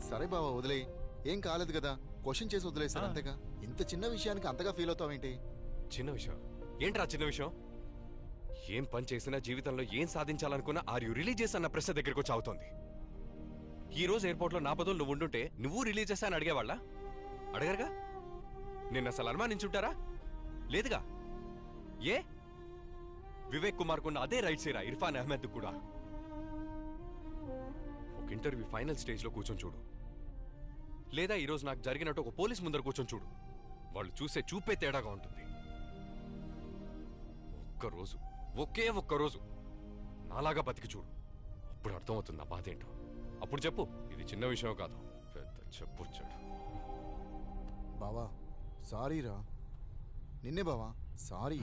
సరే బావా వదిలే, ఏం కాలేదు కదా, క్వశ్చన్ చేసి వదిలేసాను అంతేగా. ఇంత చిన్న విషయానికి అంతగా ఫీల్ అవుతావేంటి? చిన్న విషయం ఏంట్రా? చిన్న విషయం ఏం పని చేసినా జీవితంలో ఏం సాధించాలనుకున్నా ఆర్ యు రిలీజియస్ అన్న ప్రశ్న దగ్గరికి వచ్చి అవుతోంది. ఈ రోజు ఎయిర్పోర్ట్ లో నా బదులు నువ్వు ఉండుంటే నువ్వు రిలీజియస్ అని అడిగేవాళ్ళ? అడగరుగా. నిన్న అసలు అనుమానించుంటారా? లేదుగా. ఏ వివేక్ కుమార్ కున్న అదే రైట్స్ ఏరా ఇర్ఫాన్ అహ్మద్ కూడా. ఒక ఇంటర్వ్యూ ఫైనల్ స్టేజ్ లో కూర్చొని చూడు, లేదా ఈరోజు నాకు జరిగినట్టు ఒక పోలీస్ ముందర కూర్చొని చూడు, వాళ్ళు చూసే చూపే తేడాగా ఉంటుంది. ఒక్కరోజు, ఒక్కరోజు నాలాగా బతికి చూడు, అప్పుడు అర్థమవుతుంది నా బాధ ఏంటో. అప్పుడు చెప్పు ఇది చిన్న విషయం కాదు, పెద్ద చెప్పొచ్చాడు. బావా సారీరా, నిన్నే బావా సారీ.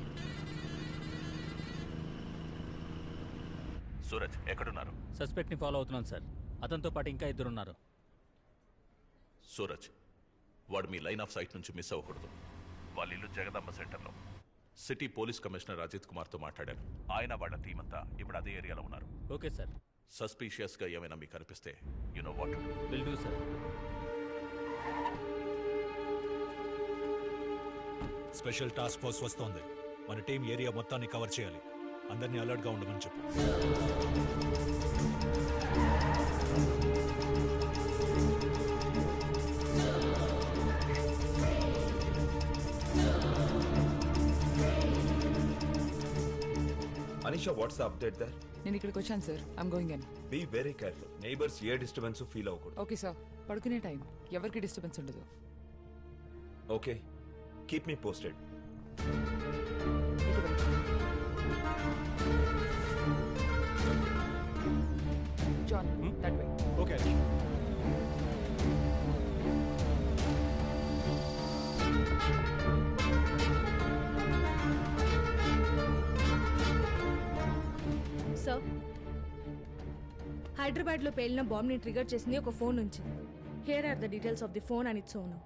సూరజ్ ఎక్కడున్నారు? సస్పెక్ట్ ని ఫాలో అవుతున్నాను సార్. అతనితో పాటు ఇంకా ఇద్దరున్నారు. సూరజ్, వాడు మీ లైన్ ఆఫ్ సైట్ నుంచి మిస్ అవ్వకూడదు. వాళ్ళ ఇల్లు జగదాంబ సెంటర్లో. సిటీ పోలీస్ కమిషనర్ అజిత్ కుమార్తో మాట్లాడాను. ఆయన వాళ్ళ టీం అంతా ఇప్పుడు అదే ఏరియాలో ఉన్నారు. Okay sir. సస్పీషియస్ గా ఏమైనా మీకు అనిపిస్తే you know what. Will do sir. Special task force వస్తోంది. మన టీం ఏరియా మొత్తాన్ని కవర్ చేయాలి. అందరినీ అలర్ట్ గా ఉండమని చెప్పు. Anisha, what's the update there? నేను ఇక్కడికి వచ్చాను sir. I'm going in. Be very careful. Neighbors ఏ డిస్టర్బెన్స్ ఫీల్ అవ్వకూడదు. Okay sir. పడుకునే టైం, ఎవరికి డిస్టర్బెన్స్ ఉండదు. Okay, keep me posted. John, that way. Okay. Sir, హైదరాబాద్లో పేలిన బాంబ్ని ట్రిగర్ చేసింది ఒక ఫోన్ నుంచి. Here are the details of the phone and its owner.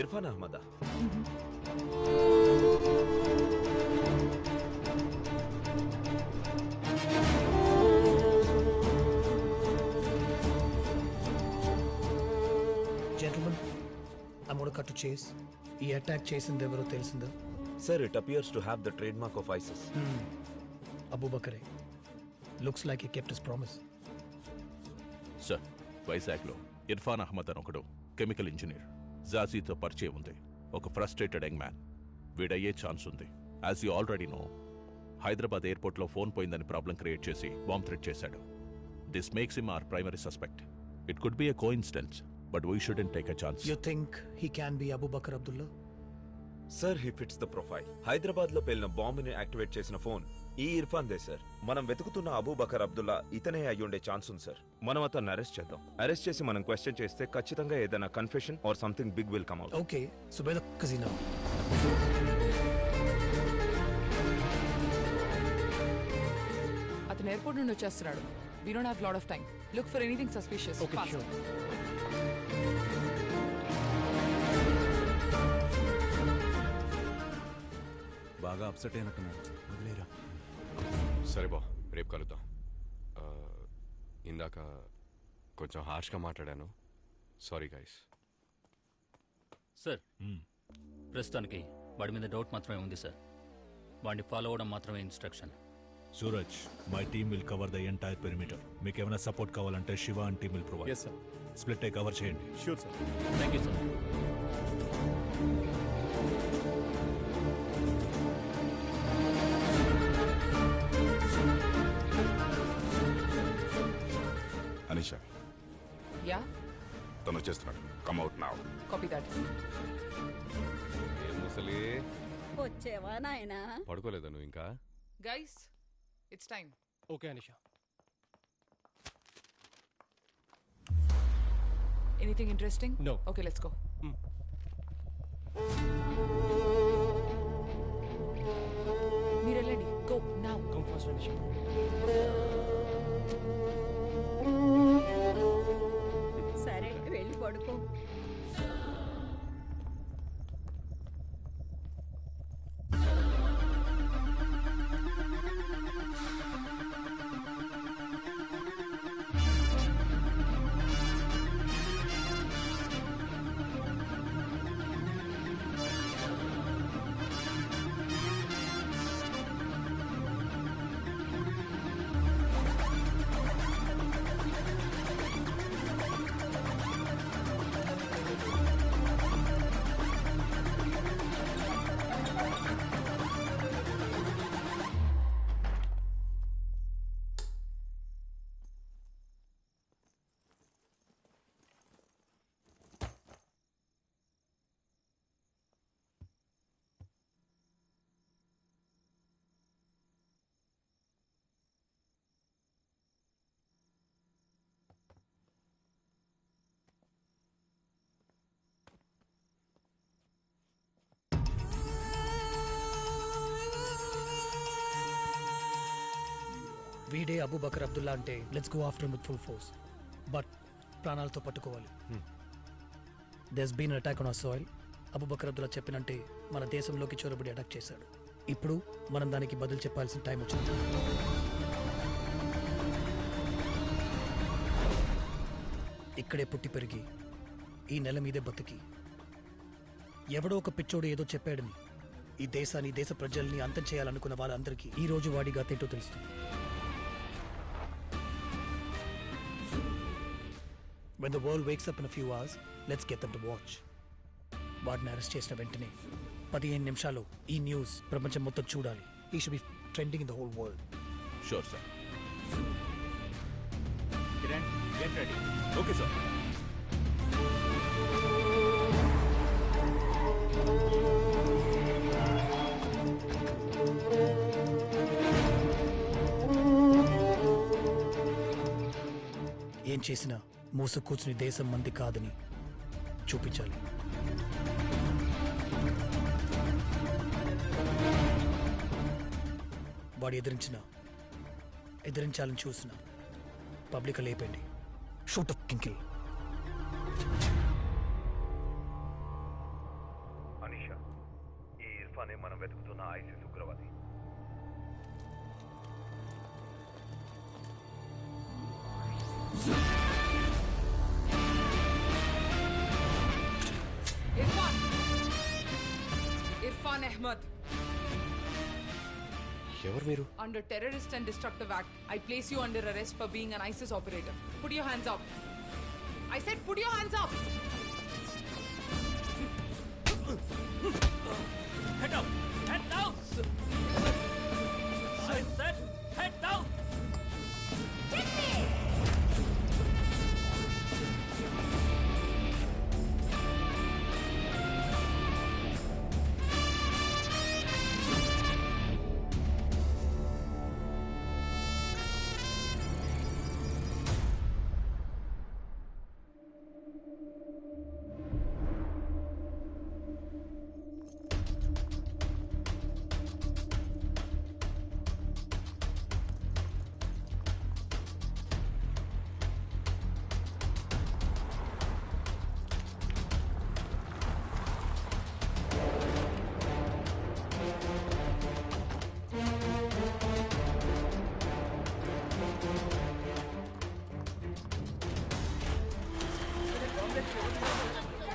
Irfan అహ్మదా? Gentlemen, I'm going to cut to chase. ఈ అటాక్ చేసింది ఎవరో తెలిసిందా? Sir, it appears to have the trademark of ISIS. Abu Bakr. Looks like he kept his promise. Sir, వైజాగ్లో ఇర్ఫాన్ అహ్మద్ అని ఒకడు chemical engineer. జాజీతో పరిచయం ఉంది. ఒక ఫ్రస్ట్రేటెడ్ యంగ్ మ్యాన్. వీడయ్యే ఛాన్స్ ఉంది. As you already know, Hyderabad ఎయిర్పోర్ట్లో ఫోన్ పోయిందని ప్రాబ్లం క్రియేట్ చేసి బాంబ్ థ్రెట్ చేశాడు. This makes him our primary suspect. It could be a coincidence, but we shouldn't take a chance. You think he can be Abu Bakr Abdullah? Sir, he fits the profile. Hyderabad లో పేలిన బాంబుని activate చేసిన phone ఈ Irfan they sir. మనం వెతుకుతున్న అబూ బకర్ అబ్దుల్లా ఇతనే అయ్యుండే chance ఉంది sir. మనం అతన్ని arrest చేద్దాం. అరెస్ట్ చేసి మనం క్వశ్చన్ చేస్తే ఖచ్చితంగా ఏదైనా confession or something big will come out. Okay, so by the casino. అతను ఎయిర్పోర్ట్ నుండి వచ్చేస్తున్నాడు. We don't have lot of time. Look for anything suspicious. Okay, Fast. sure. బాగా అప్సెట్ అయినట్టున్నారు. వదిలేరా. సరే బా, రేపు కలుద్దాం. ఇందాక కొంచెం హార్ష్గా మాట్లాడాను, సారీ గైస్. సార్, ప్రస్తుతానికి వాడి మీద డౌట్ మాత్రమే ఉంది సార్. వాడిని ఫాలో అవ్వడం మాత్రమే instruction. Suraj, my team will cover the entire perimeter. మీకు ఏమైనా సపోర్ట్ కావాలంటే Shiva and team will provide. Yes sir. Split అయి కవర్ చేయండి. Sure sir. Thank you sir. Anisha, ya, తను వచ్చేస్తున్నాడు. Come out now. Copy that. ఏం ముసలి, వచ్చేవా నాయనా? పడుకోలేదా నువ్వు ఇంకా? Guys, it's time. Okay Anisha. Anything interesting? No. Okay, let's go. మీరు వెళ్ళండి. Go now. Come fast Anisha. సరే, వెళ్ళి పడుకో. వీడే అబూబకర్ అబ్దుల్లా అంటే let's go after with full force. But ప్రాణాలతో పట్టుకోవాలి. There's been attack on our soil. Abubakar Abdullah చెప్పినంటే మన దేశంలోకి చొరబడి అటాక్ చేశాడు. ఇప్పుడు మనం దానికి బదులు చెప్పాల్సిన టైం వచ్చింది. ఇక్కడే పుట్టి పెరిగి ఈ నెల మీదే బతికి ఎవడో ఒక పిచ్చోడు ఏదో చెప్పాడని ఈ దేశాన్ని, దేశ ప్రజల్ని అంతం చేయాలనుకున్న వాళ్ళందరికీ ఈ రోజు వాడి గతేంటో తెలుస్తుంది. When the world wakes up in a few hours, let's get them to watch. వాడిని అరెస్ట్ చేసిన వెంటనే 15 నిమిషాలు ఈ న్యూస్ ప్రపంచం మొత్తం చూడాలి. He should be trending in the whole world. Sure sir. Kiran, get ready. Okay sir. ఏం చేసినా మూసు కూర్చుని దేశం మంది కాదని చూపించాలి. వాడు ఎదిరించాలని చూసిన పబ్లిక్ లేపండి. Shoot up కింకిల్. అనీషా, ఈ ఇర్ఫానే మనం వెతుకుతున్న ఐసిస్ ఉగ్రవాది. Irfan Ahmed. ఎవరు మీరు? Under Terrorist and Destructive Act, I place you under arrest for being an ISIS operator. Put your hands up. I said put your hands up. Head down. Head down. I said head down.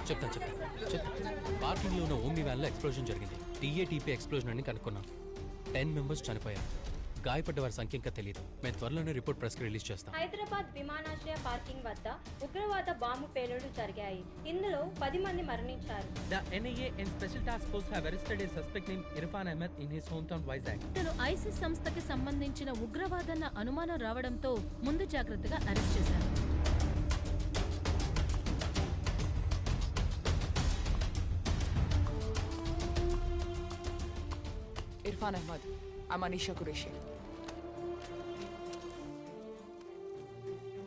చెప్తాను. పార్కింగ్లో ఉన్న omni వ్యాన్లో explosion జరిగింది. టీఏటీపీ explosion అని కనుక్కున్నాం. 10 members చనిపోయారు. గాయపడ్డ వారి సంఖ్య ఇంకా తెలియదు. మేము త్వరలోనే రిపోర్ట్ ప్రెస్ కి రిలీజ్ చేస్తాం. హైదరాబాద్ విమానాశ్రయ పార్కింగ్ వద్ద ఉగ్రవాద బాంబు పేలుళ్లు జరిగాయి. ఇందులో 10 మంది మరణించారు. The NIA and Special Task Force have arrested a suspect named Irfan Ahmed in his hometown Vizag. ఇతను ఐసిస్ సంస్థకి సంబంధించిన ఉగ్రవాదన్న అనుమానం రావడంతో ముందు జాగ్రత్తగా అరెస్ట్ చేశారు. Irfan Ahmed, I'm Anisha Qureshi.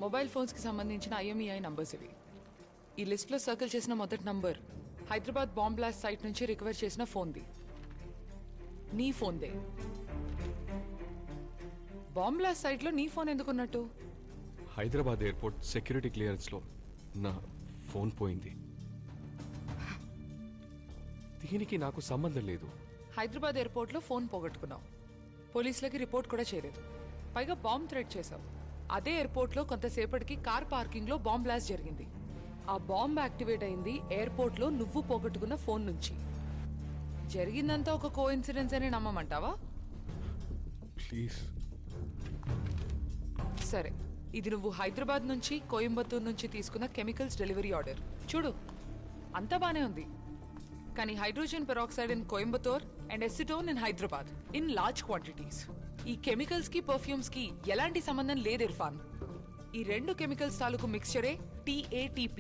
Mobile ఫోన్స్కి సంబంధించిన IMEI నంబర్స్ ఇవి. ఈ లిస్ట్లో సర్కిల్ చేసిన మొదటి number Hyderabad bomb blast site నుంచి రికవర్ చేసిన ఫోన్ది. నీ ఫోన్దే. బాంబ్ బ్లాస్ట్ సైట్లో నీ ఫోన్ ఎందుకున్నట్టు? హైదరాబాద్ ఎయిర్పోర్ట్ సెక్యూరిటీ క్లియరెన్స్లో నా ఫోన్ పోయింది. దీనికి నాకు సంబంధం లేదు. హైదరాబాద్ ఎయిర్పోర్ట్లో ఫోన్ పోగొట్టుకున్నావు. పోలీసులకి రిపోర్ట్ కూడా చేయలేదు. పైగా బాంబ్ థ్రెట్ చేశావు. అదే ఎయిర్పోర్ట్లో కొంతసేపటికి కార్ పార్కింగ్లో బాంబ్ బ్లాస్ట్ జరిగింది. ఆ బాంబ్ యాక్టివేట్ అయింది ఎయిర్పోర్ట్లో నువ్వు పోగొట్టుకున్న ఫోన్ నుంచి. జరిగిందంతా ఒక కోఇన్సిడెన్స్ అని నమ్మమంటావా? ప్లీజ్. సరే, ఇది నువ్వు హైదరాబాద్ నుంచి కోయంబత్తూర్ నుంచి తీసుకున్న కెమికల్స్ డెలివరీ ఆర్డర్. చూడు, అంతా బానే ఉంది. కానీ hydrogen peroxide in Coimbatore and acetone in Hyderabad in large quantities. ఈ కెమికల్స్ కి పర్ఫ్యూమ్స్ కి ఎలాంటి సంబంధం లేదు ఇర్ఫాన్. ఈ రెండు కెమికల్స్ తాలూకు మిక్స్చరే TATP,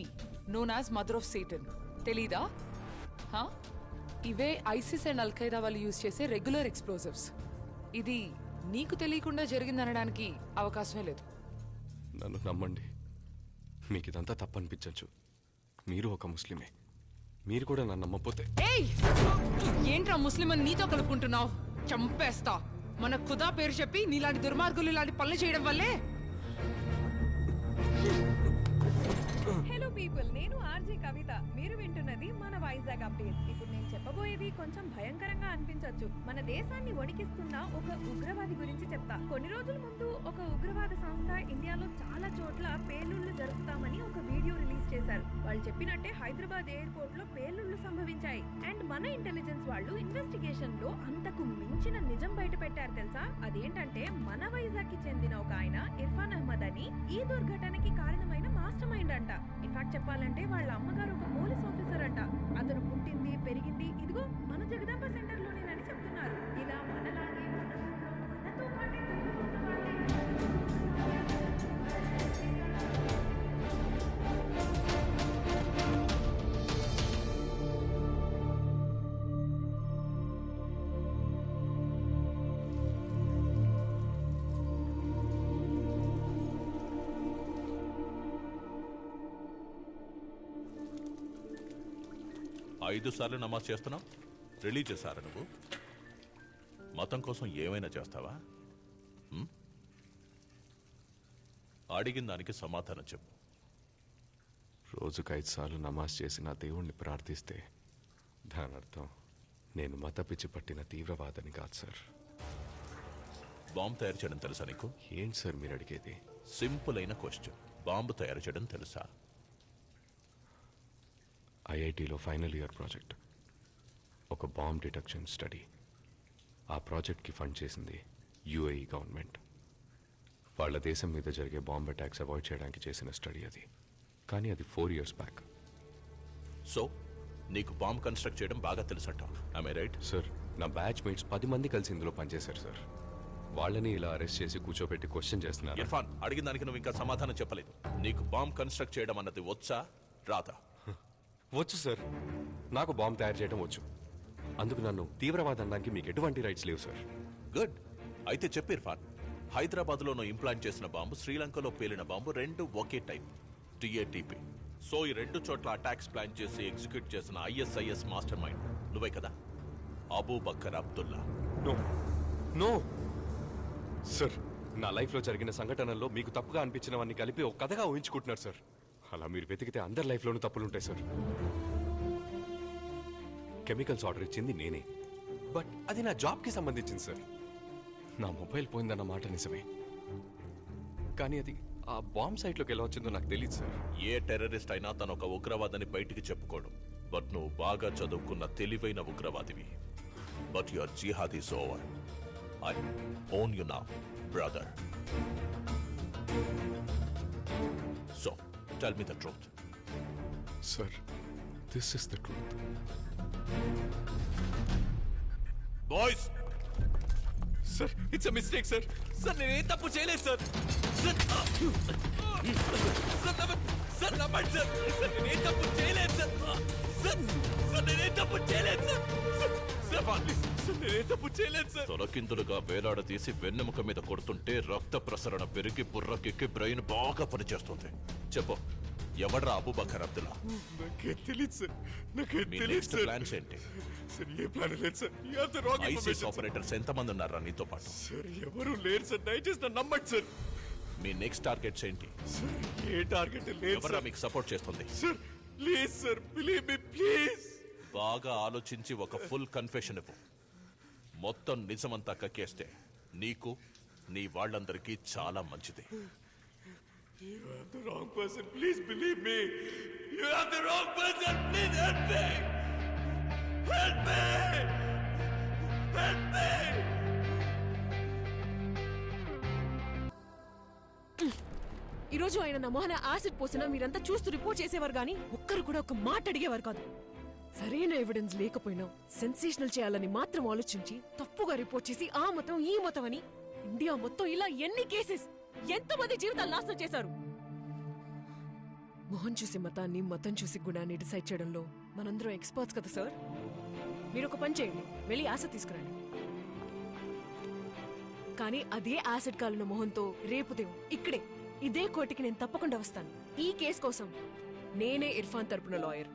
known as mother of Satan. తెలీదా? ఇవే ఐసిస్ అండ్ అల్ఖైదా వాళ్ళు యూజ్ చేసే రెగ్యులర్ ఎక్స్ప్లోజివ్స్. ఇది నీకు తెలియకుండా జరిగిందనడానికి అవకాశమే లేదు. నన్ను నమ్మండి, మీకు ఇదంతా తప్పనిపించచ్చు. మీరు ఒక ముస్లిమే. మీరు కూడా నన్ను నమ్మపోతే. ఏంట్రా ముస్లిం అని నీతో కలుపుకుంటున్నావు? చంపేస్తా. మన ఖుదా పేరు చెప్పి నీలాంటి దుర్మార్గులు ఇలాంటి పనులు చేయడం వల్లే. హలో పీపుల్, నేను ఆర్జే కవిత. మీరు వింటున్నది మన వైజాగ్ అప్డేట్స్. ఇప్పుడు నేను చెప్పబోయేది కొంచెం భయంకరంగా అనిపించవచ్చు. మన దేశాన్ని వణికిస్తున్న ఒక ఉగ్రవాది గురించి చెప్తా. కొన్ని రోజుల ముందు ఒక ఉగ్రవాద సంస్థ ఇండియాలో చాలా చోట్ల పేలుళ్లు జరుపుతామని ఒక వీడియో రిలీజ్ చేశారు. వాళ్ళు చెప్పినట్టే హైదరాబాద్ ఎయిర్పోర్ట్ లో పేలుళ్లు సంభవించాయి. అండ్ మన ఇంటెలిజెన్స్ వాళ్ళు ఇన్వెస్టిగేషన్ లో అంతకు మించిన నిజం బయట పెట్టారు తెలుసా? అదేంటంటే మన వైజాగ్ కి చెందిన ఒక ఆయన ఇర్ఫాన్ అహ్మద్ అని ఈ దుర్ఘటనకి కారణమైన మాస్టర్ మైండ్ అంట. ఇన్ఫాక్ట్ చెప్పాలంటే వాళ్ళ అమ్మగారు ఒక పోలీస్ ఆఫీసర్ అంట. అతను పుట్టింది పెరిగింది ఇదిగో మన జగదాంబ సెంటర్ లోనేనని చెప్తున్నారు. ఇలా మనలాగే మనతో పాటే తిరుగుతున్న వాళ్ళే. 5 సార్లు నమాజ్ చేస్తున్నావు, రిలీజియస్ నువ్వు? మతం కోసం ఏమైనా చేస్తావా? అడిగిన దానికి సమాధానం చెప్పు. రోజుకు 5 సార్లు నమాజ్ చేసి నా దేవుణ్ణి ప్రార్థిస్తే దాని అర్థం నేను మత పిచ్చి పట్టిన తీవ్రవాదని కాదు సార్. బాంబు తయారు చేయడం తెలుసా నీకు? ఏంటి సార్ మీరు అడిగేది? సింపుల్ అయిన క్వశ్చన్. బాంబు తయారు చేయడం తెలుసా? ఐఐటిలో ఫైనల్ ఇయర్ ప్రాజెక్ట్ ఒక బాంబ్ డిటెక్షన్ స్టడీ. ఆ ప్రాజెక్ట్కి ఫండ్ చేసింది యుఏఈ గవర్నమెంట్. వాళ్ళ దేశం మీద జరిగే బాంబ్ అటాక్స్ అవాయిడ్ చేయడానికి చేసిన స్టడీ అది. కానీ అది 4 years బ్యాక్. సో నీకు బాంబ్ కన్స్ట్రక్ట్ చేయడం బాగా తెలుసంట. I right? సార్, నా బ్యాచ్ మేట్స్ 10 మంది కలిసి ఇందులో పనిచేశారు సార్. వాళ్ళని ఇలా అరెస్ట్ చేసి కూర్చోబెట్టి క్వశ్చన్ చేస్తున్నారు. ఇర్ఫాన్, అడిగిన దానికి నువ్వు ఇంకా సమాధానం చెప్పలేదు. నీకు బాంబ్ కన్స్ట్రక్ట్ చేయడం అన్నది వచ్చా రాదా? వచ్చు సార్, నాకు బాంబ్ తయారు చేయడం వచ్చు. అందుకు నన్ను తీవ్రవాదం అనడానికి మీకు ఎటువంటి రైట్స్ లేవు సార్. గుడ్. అయితే చెప్పు ఇర్ఫాన్, హైదరాబాద్లోనూ ఇంప్లాంట్ చేసిన బాంబు, శ్రీలంకలో పేలిన బాంబు 2 ఒకే టైప్, టిఏటిపి. సో ఈ 2 చోట్ల అటాక్స్ ప్లాన్ చేసి ఎగ్జిక్యూట్ చేసిన ISIS మాస్టర్ మైండ్ నువ్వే కదా? అబూ బకర్ అబ్దుల్లా. నో సార్, నా లైఫ్లో జరిగిన సంఘటనల్లో మీకు తప్పుగా అనిపించినవన్నీ కలిపి ఒక కథగా ఊహించుకుంటున్నారు సార్. అలా మీరు వెతికితే అందరి లైఫ్లోనూ తప్పులుంటాయి సార్. కెమికల్స్ ఆర్డర్ ఇచ్చింది నేనే, బట్ అది నా జాబ్కి సంబంధించింది సార్. నా మొబైల్ పోయిందన్న మాట నిజమే, కానీ అది ఆ బాంబ్ సైట్లోకి ఎలా వచ్చిందో నాకు తెలియదు సార్. ఏ టెర్రరిస్ట్ అయినా తను ఒక ఉగ్రవాదని బయటికి చెప్పుకోడు. బట్ నువ్వు బాగా చదువుకున్న తెలివైన ఉగ్రవాదివి. But your jihad is over. I own you now, brother. So tell me the truth. Sir, this is the truth. Boys, sir, it's a mistake sir. Sir, నేనేం తప్పు చేయలేదు సార్. తొలకిందులుగా వేలాడదీసి వెన్నెముక మీద కొడుతుంటే రక్త ప్రసరణ పెరిగి బుర్రకెక్కి బ్రెయిన్ బాగా పనిచేస్తుంది. చెప్పు, ఎవడ్రా అబూ బకర్ అబ్దుల్లా? నాకే తెలియదు సార్. మీ నెక్స్ట్ ప్లాన్స్ ఏంటి? సార్, ఏ ప్లాన్ లేదు sir. You have the wrong ISIS operators ఎంతమంది ఉన్నారా నీతో పాటు? సార్, ఎవరు లేరు సార్. దయచేసి నన్ను నమ్మండి సార్. మీ నెక్స్ట్ టార్గెట్స్ ఏంటి? సార్, ఏ టార్గెట్ లేదు ఎవరా సార్. మీకు సపోర్ట్ చేస్తుంది? Sir, please sir, believe me please. బాగా ఆలోచించి ఒక ఫుల్ కన్ఫెషన్ ఇవ్వు. మొత్తం నిజమంతా కక్కేస్తే నీకు, నీ వాళ్ళందరికీ చాలా మంచిది. You have the wrong person. Please believe me. You have the wrong person. Please help me. Help me. Help me. ఈరోజు ఆయన నా మొహన యాసిడ్ పోసినా మీరంతా చూస్తూ రిపోర్ట్ చేసేవారు గానీ ఒక్కరు కూడా ఒక మాట అడిగేవారు కాదు. సరైన ఎవిడెన్స్ లేకపోయినా సెన్సేషనల్ చేయాలని మాత్రం ఆలోచించి తప్పుగా రిపోర్ట్ చేసి ఆ మతం ఈ మతం అని ఇండియా మొత్తం ఇలా ఎన్ని కేసెస్, ఎంతమంది జీవితాలు నాశనం చేశారు. మొహం చూసి మతాన్ని, మతం చూసి గుణాన్ని డిసైడ్ చేయడంలో మనందరం ఎక్స్పర్ట్స్ కదా సార్. మీరు ఒక పని చేయండి, వెళ్ళి యాసిడ్ తీసుకురండి. కానీ అదే యాసిడ్ కాలిన మొహంతో రేపు దేవుడు ఇక్కడే ఇదే కోర్టుకి నేను తప్పకుండా వస్తాను. ఈ కేసు కోసం నేనే ఇర్ఫాన్ తరపున లాయర్.